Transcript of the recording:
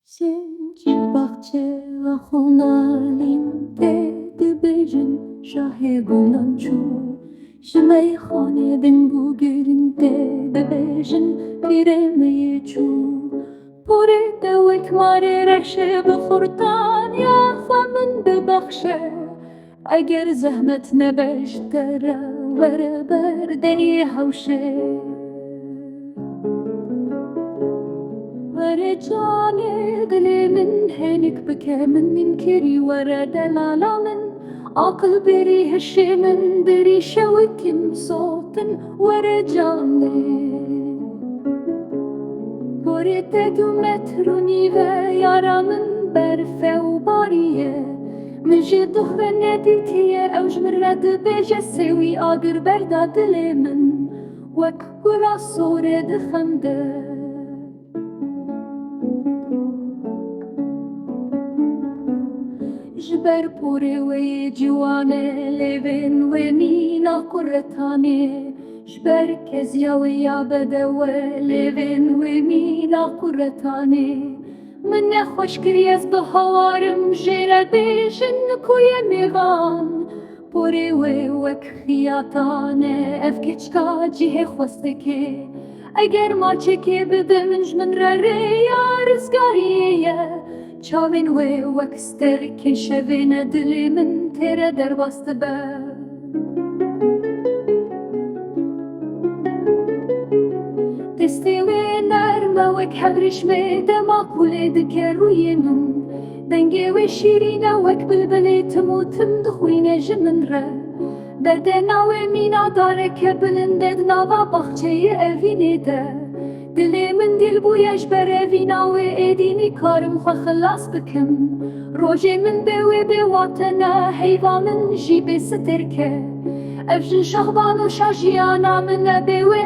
Sence bahçe خونالinde dibecin şahe gulançu Ji meyxanedin bu gülünde dibecin piremeye çû Porê te wek marê reşê bi xurtaniya xwe min bibexşe Eger zehmet nebe ji te re were ber denî hewşê Were canê dilê min hênik bike min nînkirî were delala min Aqil berî hişê min berî şewikîm sotin were canê Porê te gumet rûnî ve yara min berfe û barî ye Min jê dixwe nedîtiye ew ji min re dibêje sêwî agir berda dilê min Wek gula sorê dixemde Ji ber porê wê ciwanê lêvên wê mîna quretanê Ji ber keziya wê ya bedewe lêvên wê mîna quretanê Min nexweş kiriye ez bi hewarim jê re bêjin ku ye mêvan Porê wê wek xiyatan e ev keçika cihê xwestekê Eger maçekê bibe min ji min re rêya rizgariyê ye Çavên wê wek sterkên şevên dilê min tê re derbas dibe Destê wê nerme wek hevrîşmê dema kulê dike rûyê min Dengê wê şîrîn e wek bilbilê tim û tim dixwîne ji min re Derdê navê mîna dareke bilind e di nava baxçeyê evînê de Dilê min dîl bûye ji ber evîna wê êdî nîkarim xwe xilas bikim Rojê min bê wê bêwate ne heyva min jî bêstêrke Ev jin şaxban û şa jiyana min e bê wê